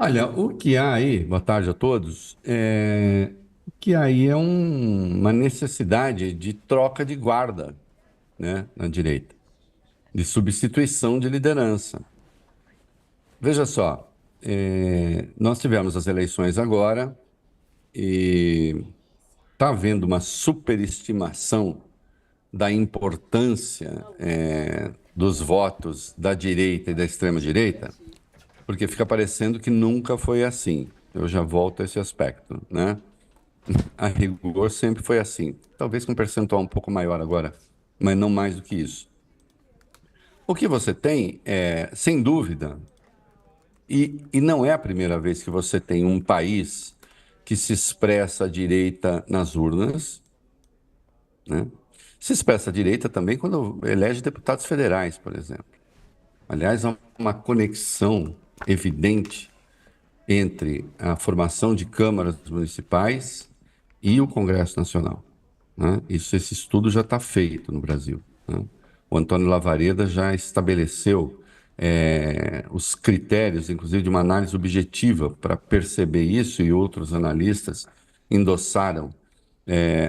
Olha, o que há aí, boa tarde a todos, o que há aí é uma necessidade de troca de guarda, né, na direita, de substituição de liderança. Veja só, nós tivemos as eleições agora e está havendo uma superestimação da importância, dos votos da direita e da extrema-direita, porque fica parecendo que nunca foi assim. Eu já volto a esse aspecto, né? A rigor sempre foi assim. Talvez com um percentual um pouco maior agora, mas não mais do que isso. O que você tem é, sem dúvida, e não é a primeira vez que você tem um país que se expressa à direita nas urnas, né? Se expressa à direita também quando elege deputados federais, por exemplo. Aliás, há uma conexão evidente entre a formação de câmaras municipais e o Congresso Nacional, né? Esse estudo já está feito no Brasil, né? O Antônio Lavareda já estabeleceu os critérios, inclusive de uma análise objetiva, para perceber isso, e outros analistas endossaram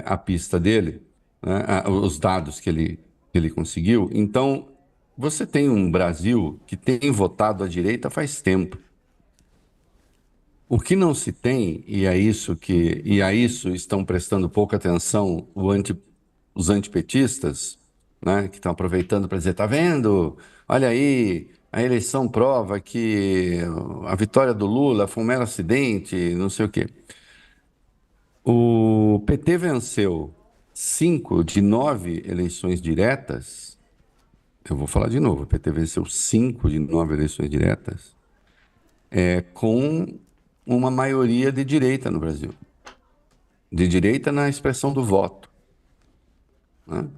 a pista dele, né? Os dados que ele conseguiu. Então, você tem um Brasil que tem votado à direita faz tempo. O que não se tem, e a isso estão prestando pouca atenção os antipetistas, né, que estão aproveitando para dizer, tá vendo? Olha aí, a eleição prova que a vitória do Lula foi um mero acidente, não sei o quê. O PT venceu 5 de 9 eleições diretas. Eu vou falar de novo, o PT venceu 5 de 9 eleições diretas, com uma maioria de direita no Brasil. De direita na expressão do voto, né?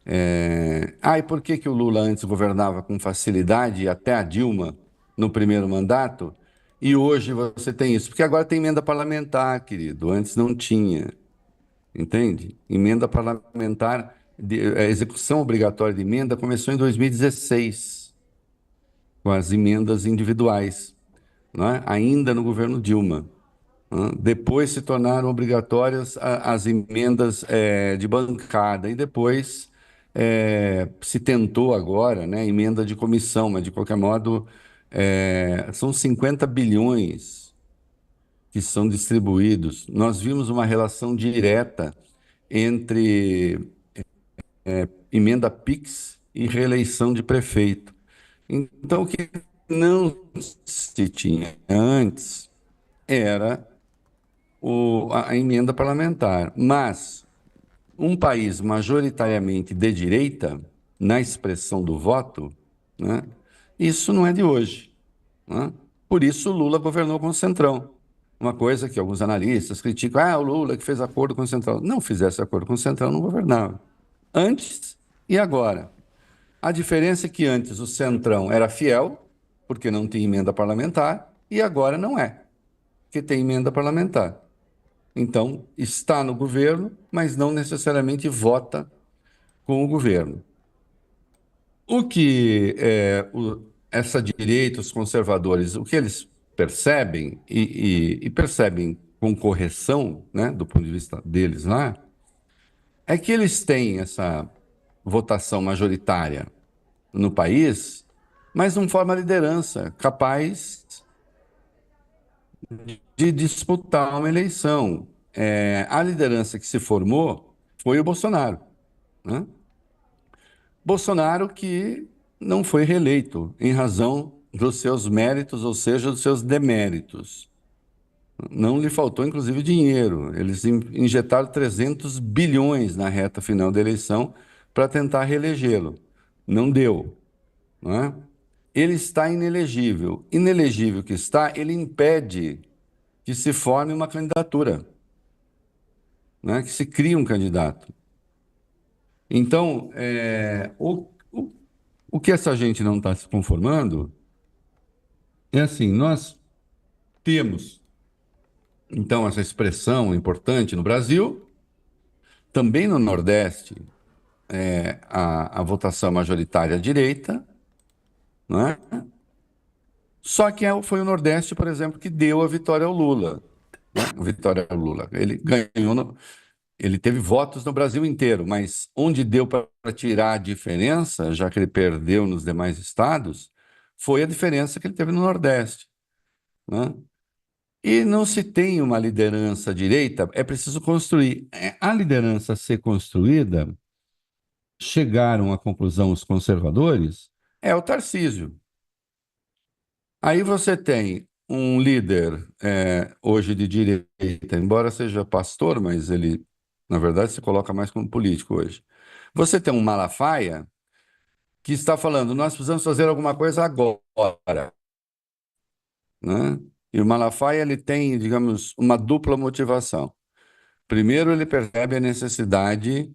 E por que que o Lula antes governava com facilidade, e até a Dilma no primeiro mandato, e hoje você tem isso? Porque agora tem emenda parlamentar, querido, antes não tinha, entende? Emenda parlamentar, a execução obrigatória de emenda começou em 2016, com as emendas individuais, né? Ainda no governo Dilma. Depois se tornaram obrigatórias as emendas de bancada e depois se tentou agora, né, emenda de comissão, mas de qualquer modo são 50 bilhões que são distribuídos. Nós vimos uma relação direta entre emenda PIX e reeleição de prefeito. Então, o que não se tinha antes era a emenda parlamentar. Mas um país majoritariamente de direita, na expressão do voto, né, isso não é de hoje, né? Por isso o Lula governou com o Centrão. Uma coisa que alguns analistas criticam, o Lula que fez acordo com o Centrão. Não fizesse acordo com o Centrão, não governava. Antes e agora. A diferença é que antes o Centrão era fiel, porque não tinha emenda parlamentar, e agora não é, porque tem emenda parlamentar. Então, está no governo, mas não necessariamente vota com o governo. O que essa direita, os conservadores, o que eles percebem, e percebem com correção, né, do ponto de vista deles lá, é que eles têm essa votação majoritária no país, mas não forma liderança capaz de disputar uma eleição. A liderança que se formou foi o Bolsonaro, né? Bolsonaro que não foi reeleito em razão dos seus méritos, ou seja, dos seus deméritos. Não lhe faltou, inclusive, dinheiro. Eles injetaram 300 bilhões na reta final da eleição para tentar reelegê-lo. Não deu, não é? Ele está inelegível. Inelegível que está, ele impede que se forme uma candidatura, né? Que se crie um candidato. Então, o que essa gente não está se conformando é assim, nós temos, então, essa expressão importante no Brasil, também no Nordeste, a votação majoritária à direita, não é? Só que foi o Nordeste, por exemplo, que deu a vitória ao Lula, né? A vitória ao Lula. Ele ganhou, ele teve votos no Brasil inteiro, mas onde deu para tirar a diferença, já que ele perdeu nos demais estados, foi a diferença que ele teve no Nordeste, né? E não se tem uma liderança à direita, é preciso construir. A liderança a ser construída, chegaram à conclusão os conservadores, é o Tarcísio. Aí você tem um líder hoje de direita, embora seja pastor, mas ele, na verdade, se coloca mais como político hoje. Você tem um Malafaia que está falando, nós precisamos fazer alguma coisa agora, né? E o Malafaia ele tem, digamos, uma dupla motivação. Primeiro, ele percebe a necessidade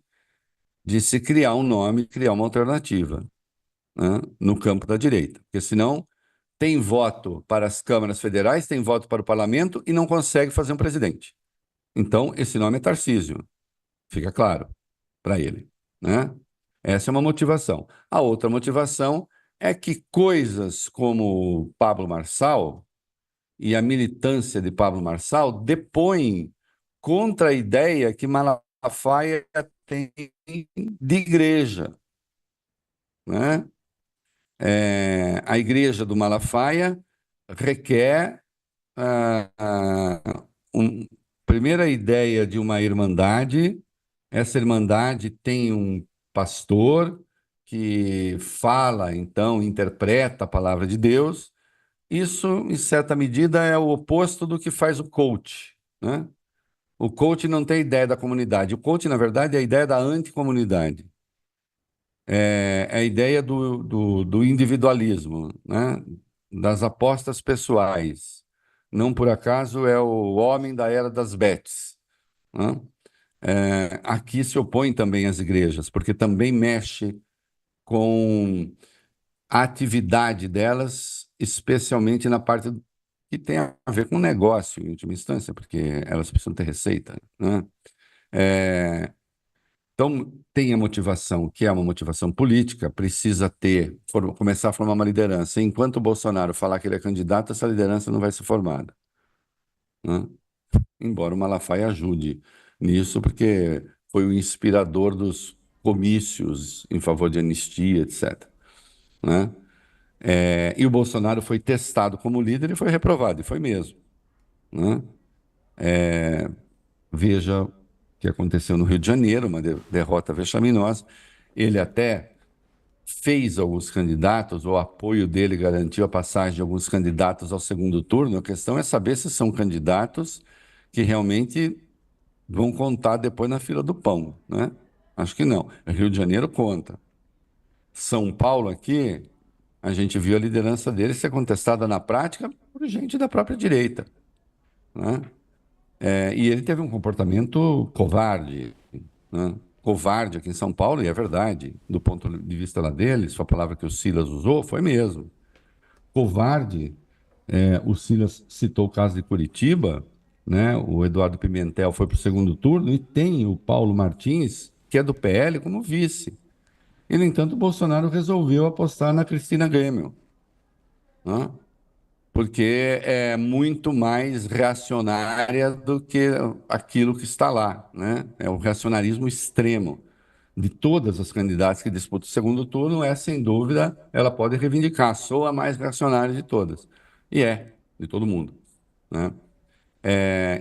de se criar um nome, criar uma alternativa, né, no campo da direita, porque senão tem voto para as câmaras federais, tem voto para o parlamento e não consegue fazer um presidente. Então, esse nome é Tarcísio, fica claro para ele, né? Essa é uma motivação. A outra motivação é que coisas como Pablo Marçal e a militância de Pablo Marçal depõem contra a ideia que Malafaia tem de igreja, né? A igreja do Malafaia requer a, a primeira ideia de uma irmandade. Essa irmandade tem um pastor que fala, então, interpreta a palavra de Deus. Isso, em certa medida, é o oposto do que faz o coach, né? O coach não tem ideia da comunidade. O coach, na verdade, é a ideia da anticomunidade. É a ideia do individualismo, né? Das apostas pessoais. Não por acaso é o homem da era das bets, né? Aqui se opõe também às igrejas, porque também mexe com a atividade delas, especialmente na parte que tem a ver com negócio, em última instância, porque elas precisam ter receita, né? É, então, tem a motivação, que é uma motivação política, precisa começar a formar uma liderança. Enquanto o Bolsonaro falar que ele é candidato, essa liderança não vai ser formada, né? Embora o Malafaia ajude nisso, porque foi o inspirador dos comícios em favor de anistia, etc., né? E o Bolsonaro foi testado como líder e foi reprovado, e foi mesmo, né? Veja o que aconteceu no Rio de Janeiro, uma derrota vexaminosa. Ele até fez alguns candidatos, o apoio dele garantiu a passagem de alguns candidatos ao segundo turno. A questão é saber se são candidatos que realmente vão contar depois na fila do pão, né? Acho que não. Rio de Janeiro conta. São Paulo aqui, a gente viu a liderança dele ser contestada na prática por gente da própria direita, né? E ele teve um comportamento covarde, né? Covarde aqui em São Paulo, e é verdade, do ponto de vista lá deles, foi a palavra que o Silas usou, foi mesmo. Covarde, o Silas citou o caso de Curitiba, né? O Eduardo Pimentel foi para o segundo turno e tem o Paulo Martins, que é do PL, como vice. E, no entanto, o Bolsonaro resolveu apostar na Cristina Gêmeo, né? Porque é muito mais reacionária do que aquilo que está lá, né? É o reacionarismo extremo de todas as candidatas que disputam o segundo turno, sem dúvida, ela pode reivindicar, sou a mais reacionária de todas. E de todo mundo, né?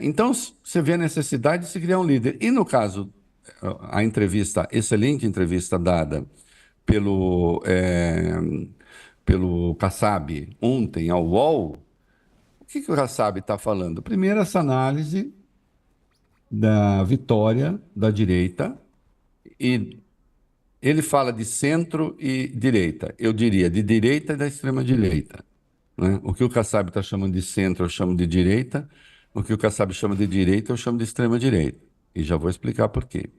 Então, você vê a necessidade de se criar um líder. E no caso, a entrevista, excelente entrevista dada pelo, é, pelo Kassab ontem ao UOL, o que o Kassab está falando? Primeiro, essa análise da vitória da direita, e ele fala de centro e direita. Eu diria de direita e da extrema-direita, né? O que o Kassab está chamando de centro, eu chamo de direita. O que o Kassab chama de direita, eu chamo de extrema-direita. E já vou explicar por quê,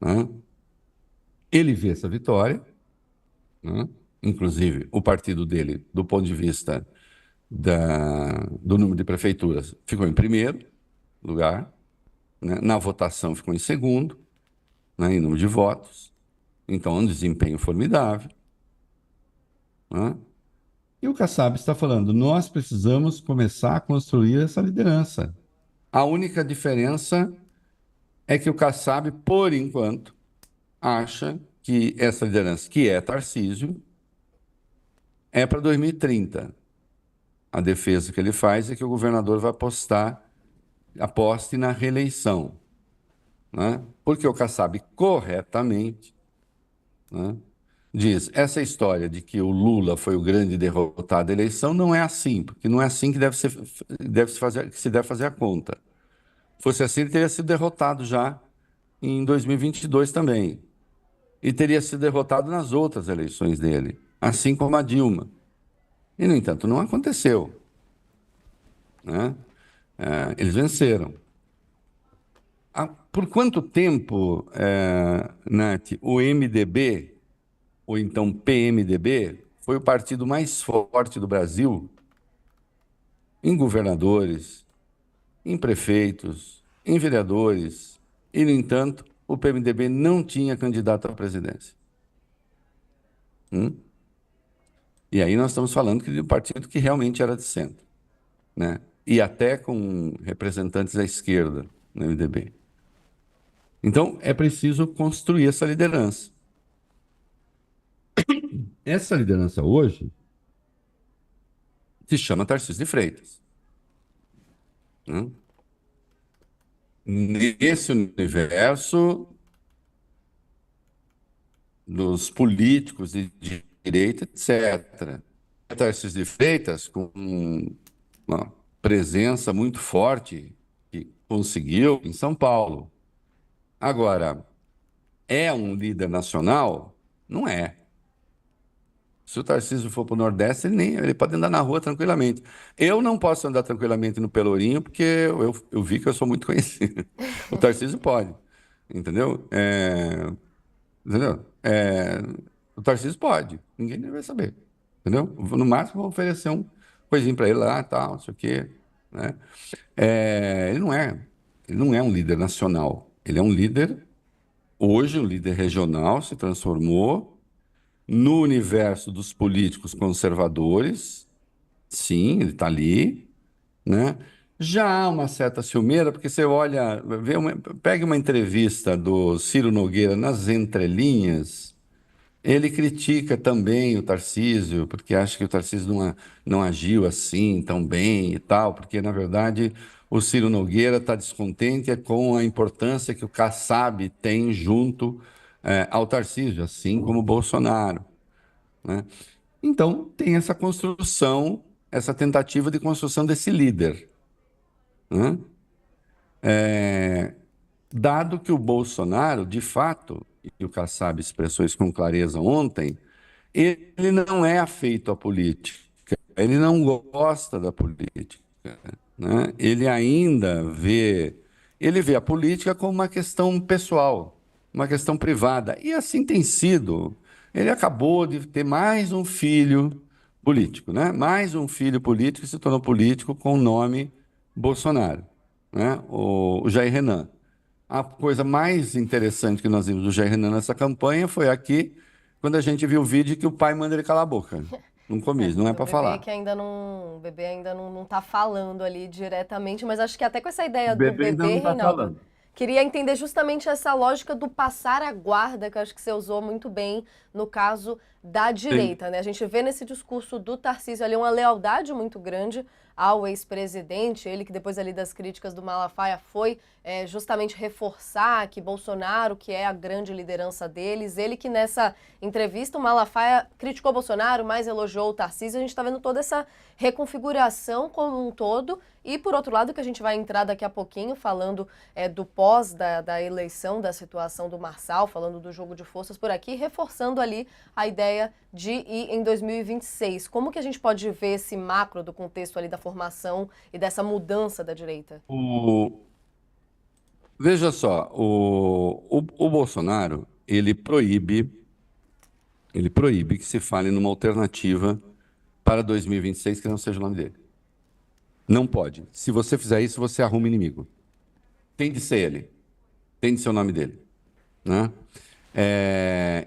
né? Ele vê essa vitória, né? Inclusive o partido dele, do ponto de vista do número de prefeituras, ficou em primeiro lugar, né? Na votação ficou em segundo, né? Em número de votos. Então, é um desempenho formidável, né? E o Kassab está falando, nós precisamos começar a construir essa liderança. A única diferença é que o Kassab, por enquanto, acha que essa liderança, que é Tarcísio, é para 2030. A defesa que ele faz é que o governador vai aposte na reeleição, né? Porque o Kassab corretamente, né, diz, essa história de que o Lula foi o grande derrotado da eleição não é assim, porque não é assim que se deve fazer a conta. Fosse assim, ele teria sido derrotado já em 2022 também. E teria sido derrotado nas outras eleições dele, assim como a Dilma. E, no entanto, não aconteceu, né? Eles venceram. Por quanto tempo, Nath, o MDB, ou então PMDB, foi o partido mais forte do Brasil em governadores, em prefeitos, em vereadores, e, no entanto, o PMDB não tinha candidato à presidência. E aí nós estamos falando de um partido que realmente era de centro, né? E até com representantes da esquerda no MDB. Então, é preciso construir essa liderança. Essa liderança hoje se chama Tarcísio de Freitas, né? Nesse universo dos políticos de direita, etc. Tarcísio de Freitas, com uma presença muito forte que conseguiu em São Paulo. Agora, é um líder nacional? Não é. Se o Tarcísio for para o Nordeste, ele pode andar na rua tranquilamente. Eu não posso andar tranquilamente no Pelourinho, porque eu vi que eu sou muito conhecido. O Tarcísio pode, entendeu? Entendeu? O Tarcísio pode, ninguém vai saber, entendeu? No máximo, vou oferecer um coisinho para ele lá, tal, não sei o quê, né? Ele não é um líder nacional. Ele é um líder, hoje, um líder regional, se transformou no universo dos políticos conservadores. Sim, ele está ali, né? Já há uma certa ciumeira, porque você olha, pegue uma entrevista do Ciro Nogueira nas entrelinhas, ele critica também o Tarcísio, porque acha que o Tarcísio não agiu assim tão bem e tal, porque, na verdade, o Ciro Nogueira está descontente com a importância que o Kassab tem junto, ao Tarcísio, assim como o Bolsonaro, né? Então, tem essa construção, essa tentativa de construção desse líder, né? Dado que o Bolsonaro, de fato, e o Kassab expressou isso com clareza ontem, ele não é afeito à política, ele não gosta da política, né? Ele vê a política como uma questão pessoal, uma questão privada, e assim tem sido. Ele acabou de ter mais um filho político, né? Mais um filho político que se tornou político com o nome Bolsonaro, né? O Jair Renan. A coisa mais interessante que nós vimos do Jair Renan nessa campanha foi aqui, quando a gente viu o vídeo que o pai manda ele calar a boca. Não começo, não é Do para bebê falar. que ainda não, o bebê ainda não tá falando ali diretamente, mas acho que até com essa ideia O do bebê ainda bebê, não está Reinaldo, falando. queria entender justamente essa lógica do passar a guarda, que eu acho que você usou muito bem no caso da Sim. direita, né? A gente vê nesse discurso do Tarcísio ali uma lealdade muito grande ao ex-presidente, ele que depois ali das críticas do Malafaia foi justamente reforçar que Bolsonaro, que é a grande liderança deles, ele que nessa entrevista o Malafaia criticou Bolsonaro, mas elogiou o Tarcísio, a gente está vendo toda essa reconfiguração como um todo e por outro lado que a gente vai entrar daqui a pouquinho falando do pós da eleição, da situação do Marçal, falando do jogo de forças por aqui, reforçando ali a ideia de ir em 2026. Como que a gente pode ver esse macro do contexto ali da formação e dessa mudança da direita? O, veja só, o Bolsonaro, ele proíbe que se fale numa alternativa para 2026 que não seja o nome dele. Não pode. Se você fizer isso, você arruma inimigo. Tem de ser ele. Tem de ser o nome dele, né?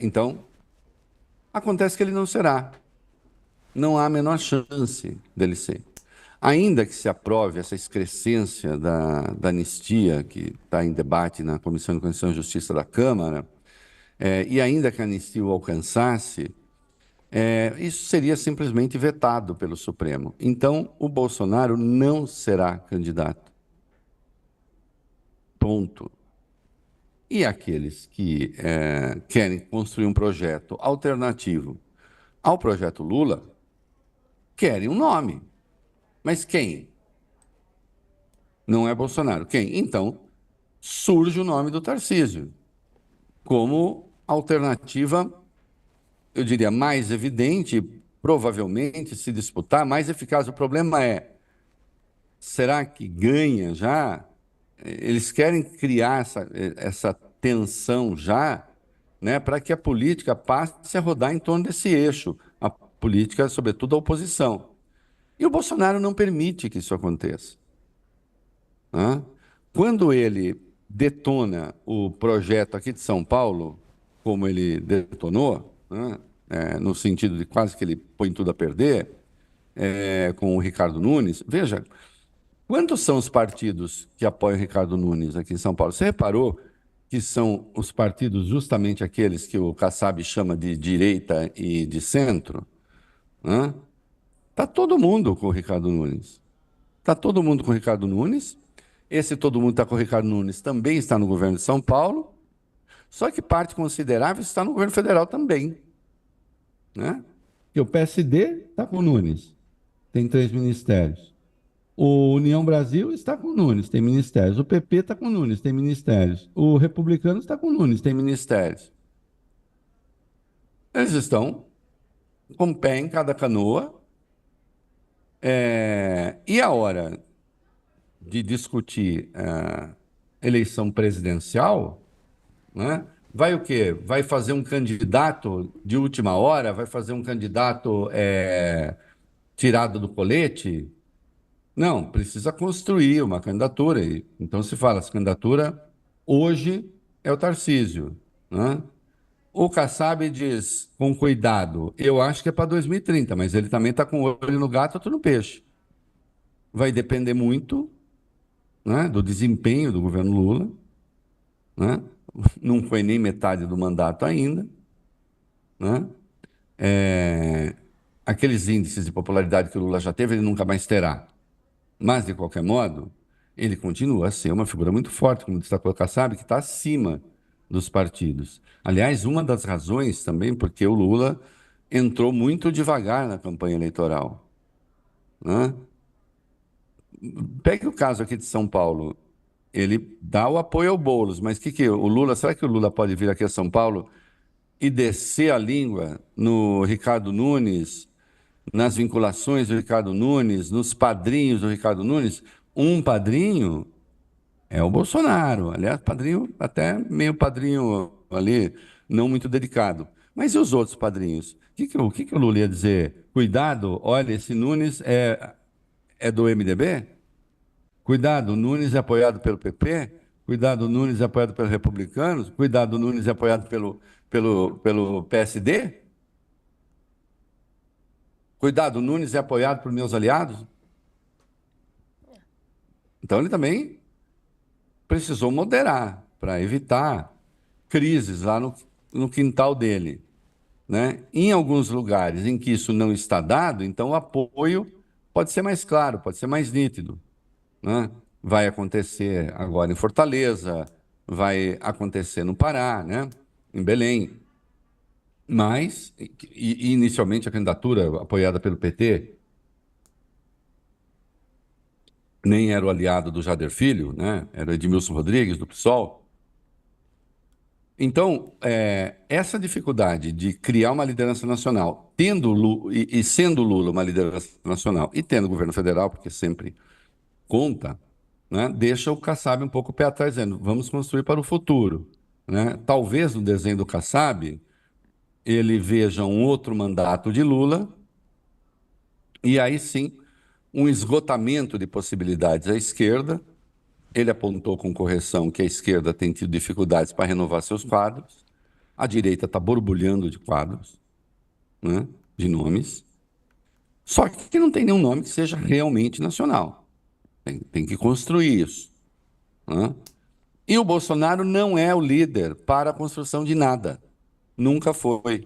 Então, acontece que ele não será. não há a menor chance dele ser. Ainda que se aprove essa excrescência da anistia, que está em debate na Comissão de Constituição e Justiça da Câmara, e ainda que a anistia o alcançasse, isso seria simplesmente vetado pelo Supremo. Então, o Bolsonaro não será candidato. Ponto. E aqueles que querem construir um projeto alternativo ao projeto Lula, querem um nome. Mas quem? Não é Bolsonaro. Quem? Então, surge o nome do Tarcísio como alternativa, eu diria, mais evidente, provavelmente, se disputar, mais eficaz. O problema é, será que ganha já? Eles querem criar essa tensão já, né, para que a política passe a rodar em torno desse eixo, a política, sobretudo a oposição. E o Bolsonaro não permite que isso aconteça, né? Quando ele detona o projeto aqui de São Paulo, como ele detonou, né, no sentido de quase que ele põe tudo a perder, com o Ricardo Nunes, veja, quantos são os partidos que apoiam o Ricardo Nunes aqui em São Paulo? Você reparou que são os partidos justamente aqueles que o Kassab chama de direita e de centro? Né? Tá todo mundo com o Ricardo Nunes. Está todo mundo com o Ricardo Nunes. Esse todo mundo está com o Ricardo Nunes também está no governo de São Paulo, só que parte considerável está no governo federal também, né? E o PSD está com o Nunes, tem 3 ministérios. O União Brasil está com o Nunes, tem ministérios. O PP está com o Nunes, tem ministérios. O Republicano está com o Nunes, tem ministérios. Eles estão com um pé em cada canoa. E a hora de discutir eleição presidencial, né? Vai o quê? Vai fazer um candidato de última hora? Vai fazer um candidato tirado do colete? Não, precisa construir uma candidatura. Então se fala, essa candidatura hoje é o Tarcísio, né? O Kassab diz, com cuidado, eu acho que é para 2030, mas ele também está com o olho no gato, outro no peixe. Vai depender muito, né, do desempenho do governo Lula, né? Não foi nem metade do mandato ainda, né? Aqueles índices de popularidade que o Lula já teve, ele nunca mais terá. Mas, de qualquer modo, ele continua a ser uma figura muito forte, como destacou o Kassab, que está acima dos partidos. Aliás, uma das razões também porque o Lula entrou muito devagar na campanha eleitoral, né? Pegue o caso aqui de São Paulo. Ele dá o apoio ao Boulos, mas o Lula, será que o Lula pode vir aqui a São Paulo e descer a língua no Ricardo Nunes, nas vinculações do Ricardo Nunes, nos padrinhos do Ricardo Nunes? Um padrinho é o Bolsonaro. Aliás, padrinho, até meio padrinho ali, não muito delicado. Mas e os outros padrinhos? O que o Lula ia dizer? Cuidado, olha, esse Nunes é do MDB? Cuidado, Nunes é apoiado pelo PP? Cuidado, Nunes é apoiado pelos republicanos? Cuidado, Nunes é apoiado pelo PSD? Cuidado, Nunes é apoiado por meus aliados? Então ele também precisou moderar para evitar crises lá no quintal dele, né? Em alguns lugares em que isso não está dado, então o apoio pode ser mais claro, pode ser mais nítido, né? Vai acontecer agora em Fortaleza, vai acontecer no Pará, né? Em Belém. Mas, inicialmente, a candidatura apoiada pelo PT nem era o aliado do Jader Filho, né? Era o Edmilson Rodrigues, do PSOL. Então, essa dificuldade de criar uma liderança nacional, tendo e sendo Lula uma liderança nacional e tendo o governo federal, porque sempre conta, né, deixa o Kassab um pouco o pé atrás, dizendo, vamos construir para o futuro, né? Talvez no desenho do Kassab ele veja um outro mandato de Lula e aí sim um esgotamento de possibilidades à esquerda. Ele apontou com correção que a esquerda tem tido dificuldades para renovar seus quadros, a direita está borbulhando de quadros, né, de nomes. Só que não tem nenhum nome que seja realmente nacional. Tem que construir isso, né? E o Bolsonaro não é o líder para a construção de nada. Nunca foi,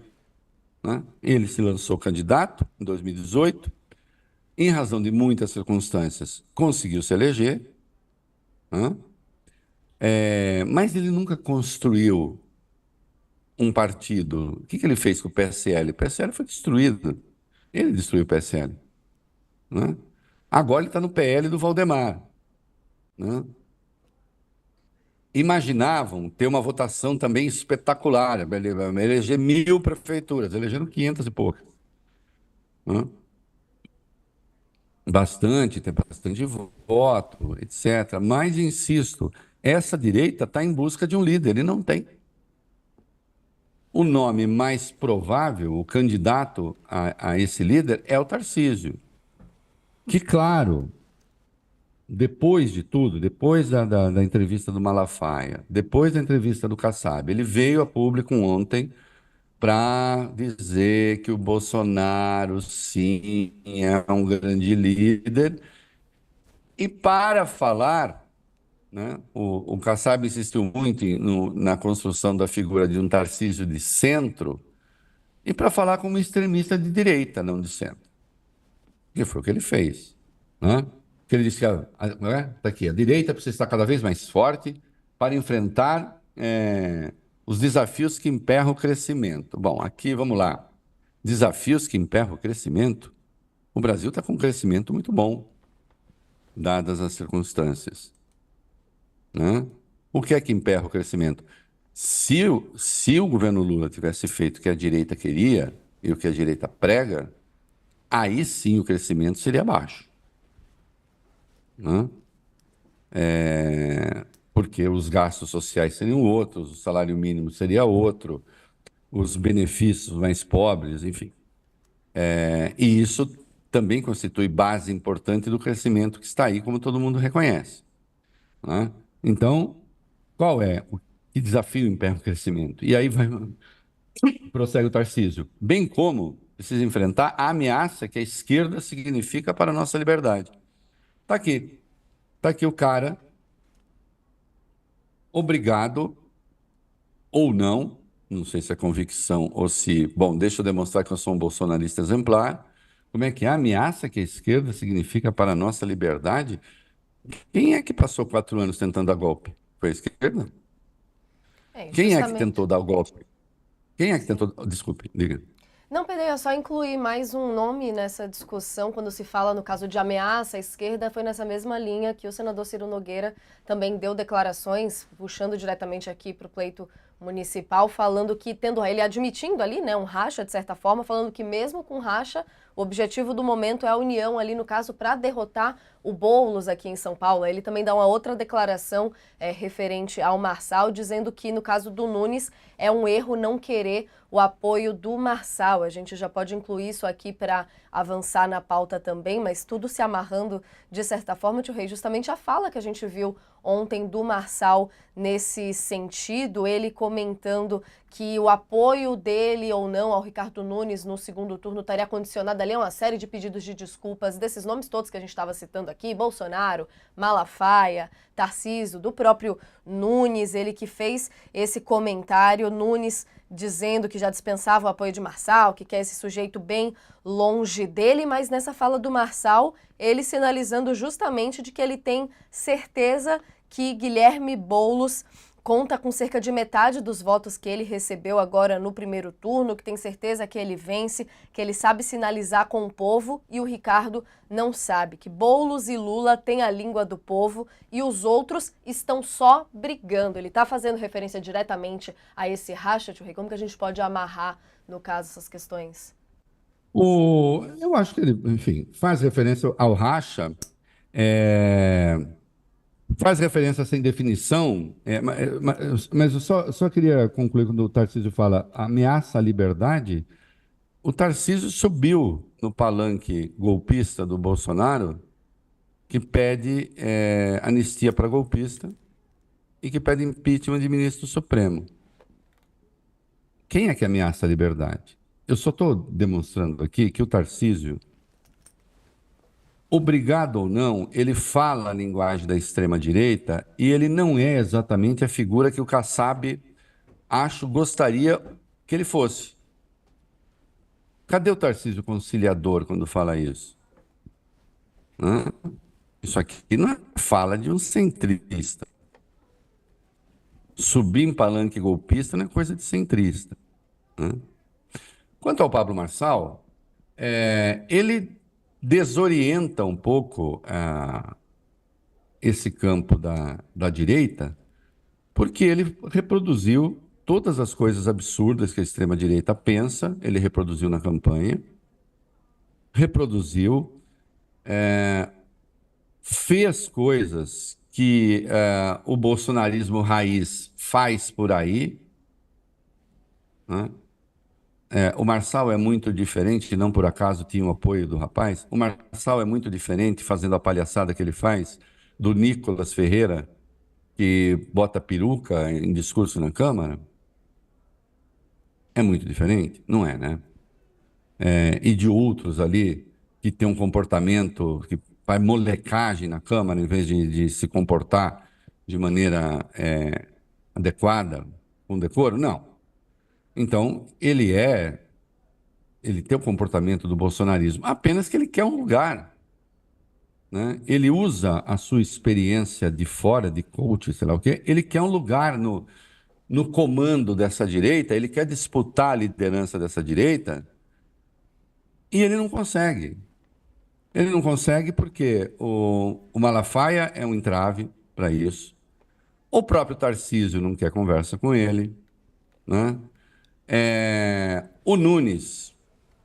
né? Ele se lançou candidato em 2018, em razão de muitas circunstâncias, conseguiu se eleger, né? Mas ele nunca construiu um partido. O que ele fez com o PSL? O PSL foi destruído. Ele destruiu o PSL, né? Agora ele está no PL do Valdemar, né? Imaginavam ter uma votação também espetacular, eleger 1.000 prefeituras, elegeram 500 e poucas, né? Bastante, tem bastante voto, etc. Mas, insisto, essa direita está em busca de um líder e não tem. O nome mais provável, o candidato a esse líder, é o Tarcísio. Que, claro, depois de tudo, depois da entrevista do Malafaia, depois da entrevista do Kassab, ele veio a público ontem para dizer que o Bolsonaro, sim, é um grande líder. E para falar, né, o Kassab insistiu muito na construção da figura de um Tarcísio de centro, e para falar como extremista de direita, não de centro. Que foi o que ele fez, né? Que ele disse que tá aqui, a direita precisa estar cada vez mais forte para enfrentar os desafios que emperram o crescimento. Bom, aqui vamos lá. Desafios que emperram o crescimento. O Brasil está com um crescimento muito bom, dadas as circunstâncias, né? O que é que emperra o crescimento? Se o governo Lula tivesse feito o que a direita queria e o que a direita prega, aí sim o crescimento seria baixo, né? Porque os gastos sociais seriam outros, o salário mínimo seria outro, os benefícios mais pobres, enfim. E isso também constitui base importante do crescimento que está aí, como todo mundo reconhece, né? Então, qual é o que desafio emperra o crescimento? E aí prossegue o Tarcísio. Bem como precisa enfrentar a ameaça que a esquerda significa para a nossa liberdade. Está aqui. Está aqui o cara obrigado ou não sei se é convicção ou se, bom, deixa eu demonstrar que eu sou um bolsonarista exemplar. Como é que é a ameaça que a esquerda significa para a nossa liberdade? Quem é que passou 4 anos tentando dar golpe? Foi a esquerda? Quem é que Justamente. tentou dar o golpe? Quem é que tentou? Desculpe, diga. Não, Pedro, é só incluir mais um nome nessa discussão, quando se fala no caso de ameaça à esquerda, foi nessa mesma linha que o senador Ciro Nogueira também deu declarações, puxando diretamente aqui para o pleito municipal, falando que, tendo ele admitindo ali, né, um racha, de certa forma, falando que mesmo com racha, o objetivo do momento é a união ali, no caso, para derrotar o Boulos aqui em São Paulo. Ele também dá uma outra declaração referente ao Marçal, dizendo que, no caso do Nunes, é um erro não querer o apoio do Marçal. A gente já pode incluir isso aqui para avançar na pauta também, mas tudo se amarrando, de certa forma, Tio Rei, justamente a fala que a gente viu ontem do Marçal nesse sentido, ele comentando que o apoio dele ou não ao Ricardo Nunes no segundo turno estaria condicionado ali a uma série de pedidos de desculpas desses nomes todos que a gente estava citando aqui, Bolsonaro, Malafaia, Tarcísio, do próprio Nunes, ele que fez esse comentário, Nunes dizendo que já dispensava o apoio de Marçal, que quer esse sujeito bem longe dele, mas nessa fala do Marçal, ele sinalizando justamente de que ele tem certeza que Guilherme Boulos conta com cerca de metade dos votos que ele recebeu agora no primeiro turno, que tem certeza que ele vence, que ele sabe sinalizar com o povo e o Ricardo não sabe, que Boulos e Lula têm a língua do povo e os outros estão só brigando. Ele está fazendo referência diretamente a esse racha, Tio Rei? Como que a gente pode amarrar, no caso, essas questões? Eu acho que ele, enfim, faz referência ao racha, é, faz referência sem definição, mas eu só queria concluir quando o Tarcísio fala ameaça à liberdade. O Tarcísio subiu no palanque golpista do Bolsonaro, que pede anistia para golpista e que pede impeachment de ministro do Supremo. Quem é que ameaça a liberdade? Eu só estou demonstrando aqui que o Tarcísio obrigado ou não, ele fala a linguagem da extrema-direita e ele não é exatamente a figura que o Kassab, gostaria que ele fosse. Cadê o Tarcísio Conciliador quando fala isso? Hã? Isso aqui não é fala de um centrista. Subir em palanque golpista não é coisa de centrista. Né? Quanto ao Pablo Marçal, ele desorienta um pouco esse campo da direita, porque ele reproduziu todas as coisas absurdas que a extrema-direita pensa, ele reproduziu na campanha, reproduziu, fez coisas que o bolsonarismo raiz faz por aí, né? O Marçal é muito diferente, que não por acaso tinha o apoio do rapaz. O Marçal é muito diferente, fazendo a palhaçada que ele faz, do Nicolas Ferreira, que bota peruca em discurso na Câmara. É muito diferente? Não é, né? E de outros ali, que tem um comportamento, que faz molecagem na Câmara, em vez de se comportar de maneira adequada, com decoro? Não. Então, ele tem o comportamento do bolsonarismo, apenas que ele quer um lugar, né? Ele usa a sua experiência de fora, de coach, sei lá o quê, ele quer um lugar no comando dessa direita, ele quer disputar a liderança dessa direita e ele não consegue. Ele não consegue porque o Malafaia é um entrave para isso. O próprio Tarcísio não quer conversa com ele, né? O Nunes,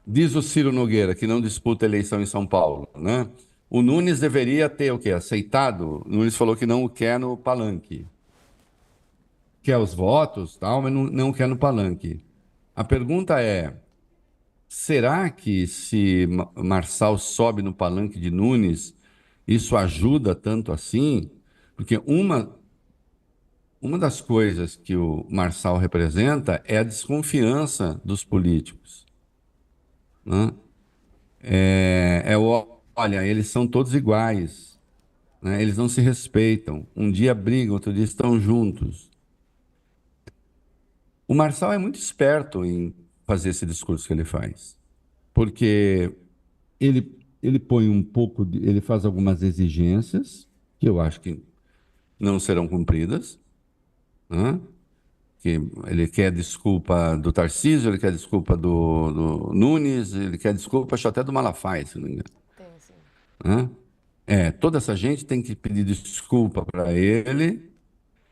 diz o Ciro Nogueira, que não disputa a eleição em São Paulo, né? O Nunes deveria ter o quê? Aceitado? O Nunes falou que não o quer no palanque. Quer os votos, tal, mas não quer no palanque. A pergunta é: será que se Marçal sobe no palanque de Nunes, isso ajuda tanto assim? Porque uma das coisas que o Marçal representa é a desconfiança dos políticos, né? Olha, eles são todos iguais, né? Eles não se respeitam. Um dia brigam, outro dia estão juntos. O Marçal é muito esperto em fazer esse discurso que ele faz, porque ele põe um pouco, ele faz algumas exigências que eu acho que não serão cumpridas, né? Que ele quer desculpa do Tarcísio, ele quer desculpa do Nunes, ele quer desculpa, acho até do Malafaia, se não me engano. Tem, sim. Né? Toda essa gente tem que pedir desculpa para ele,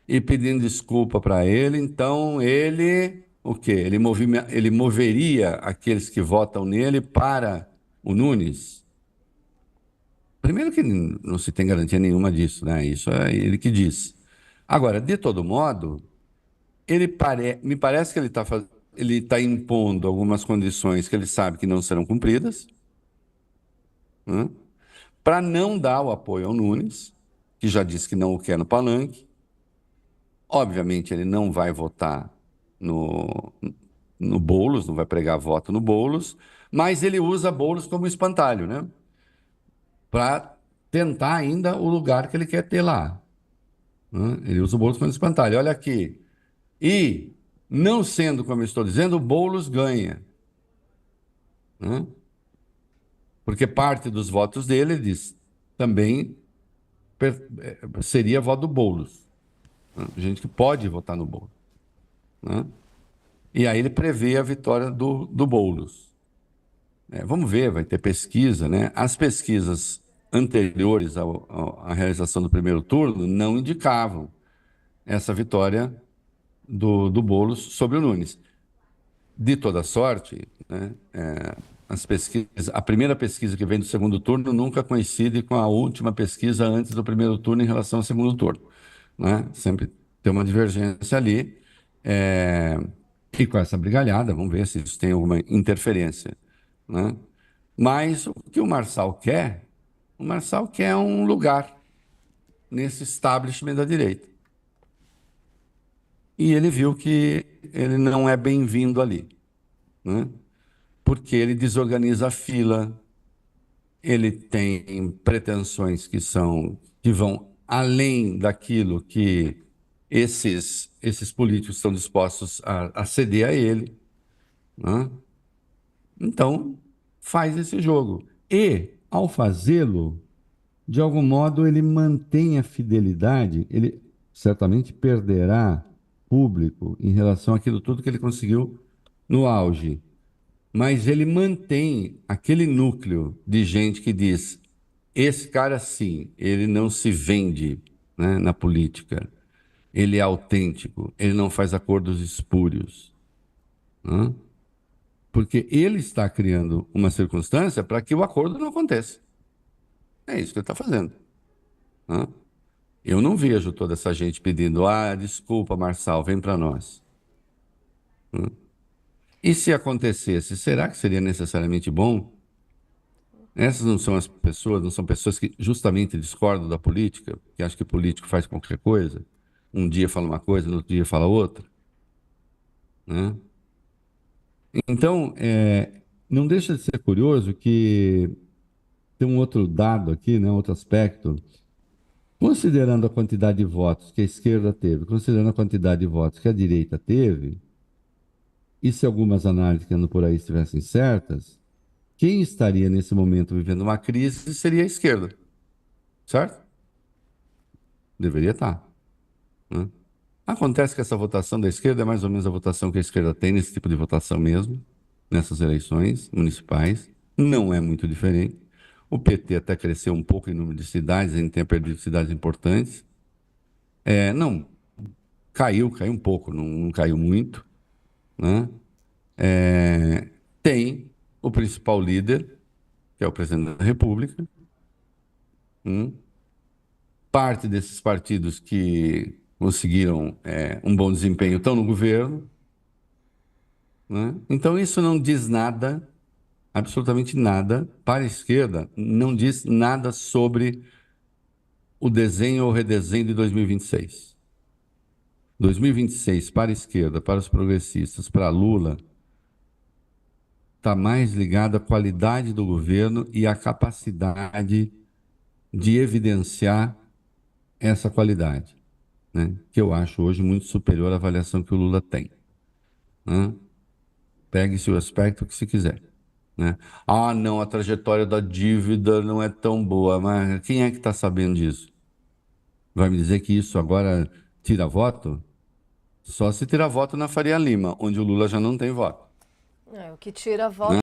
e pedindo desculpa para ele, então ele, o quê? Ele moveria aqueles que votam nele para o Nunes? Primeiro que não se tem garantia nenhuma disso, né? Isso é ele que diz. Agora, de todo modo, me parece que ele tá impondo algumas condições que ele sabe que não serão cumpridas, né? Para não dar o apoio ao Nunes, que já disse que não o quer no palanque. Obviamente, ele não vai votar no, no Boulos, não vai pregar voto no Boulos, mas ele usa Boulos como espantalho, né? Para tentar ainda o lugar que ele quer ter lá, né? Ele usa o Boulos como espantalho. Olha aqui. E, não sendo como eu estou dizendo, o Boulos ganha, né? Porque parte dos votos dele, ele diz, também seria voto do Boulos, né? Gente que pode votar no Boulos, né? E aí ele prevê a vitória do Boulos. Vamos ver, vai ter pesquisa, né? As pesquisas anteriores à realização do primeiro turno não indicavam essa vitória do Boulos sobre o Nunes. De toda sorte, né, as pesquisas, a primeira pesquisa que vem do segundo turno nunca coincide com a última pesquisa antes do primeiro turno em relação ao segundo turno, né? Sempre tem uma divergência ali. é, e com essa brigalhada, vamos ver se isso tem alguma interferência, né? Mas o que o Marçal quer um lugar nesse establishment da direita. E ele viu que ele não é bem-vindo ali, né? Porque ele desorganiza a fila, ele tem pretensões que vão além daquilo que esses políticos estão dispostos a ceder a ele, né? Então, faz esse jogo. E, ao fazê-lo, de algum modo, ele mantém a fidelidade, ele certamente perderá público em relação àquilo tudo que ele conseguiu no auge, mas ele mantém aquele núcleo de gente que diz: esse cara, sim, ele não se vende, né, na política, ele é autêntico, ele não faz acordos espúrios, né? Porque ele está criando uma circunstância para que o acordo não aconteça. É isso que ele está fazendo, né? Eu não vejo toda essa gente pedindo: ah, desculpa, Marçal, vem para nós, né? E se acontecesse, será que seria necessariamente bom? Essas não são as pessoas, não são pessoas que justamente discordam da política, que acham que o político faz qualquer coisa. Um dia fala uma coisa, no outro dia fala outra, né? Então, não deixa de ser curioso que tem um outro dado aqui, né, um outro aspecto. Considerando a quantidade de votos que a esquerda teve, considerando a quantidade de votos que a direita teve, e se algumas análises que andam por aí estivessem certas, quem estaria nesse momento vivendo uma crise seria a esquerda, certo? Deveria estar, né? Acontece que essa votação da esquerda é mais ou menos a votação que a esquerda tem nesse tipo de votação mesmo, nessas eleições municipais. Não é muito diferente. O PT até cresceu um pouco em número de cidades, a gente tem perdido cidades importantes. Não, caiu um pouco, não caiu muito, né? É, tem o principal líder, que é o presidente da República, hum, parte desses partidos que conseguiram um bom desempenho estão no governo, né? Então isso não diz nada, absolutamente nada, para a esquerda, não diz nada sobre o desenho ou redesenho de 2026. 2026 para a esquerda, para os progressistas, para Lula, está mais ligado à qualidade do governo e à capacidade de evidenciar essa qualidade, né? Que eu acho hoje muito superior à avaliação que o Lula tem, né? Pegue-se o aspecto que se quiser, né? Ah, não, a trajetória da dívida não é tão boa, mas quem é que está sabendo disso? Vai me dizer que isso agora tira voto? Só se tirar voto na Faria Lima, onde o Lula já não tem voto, O que tira né? voto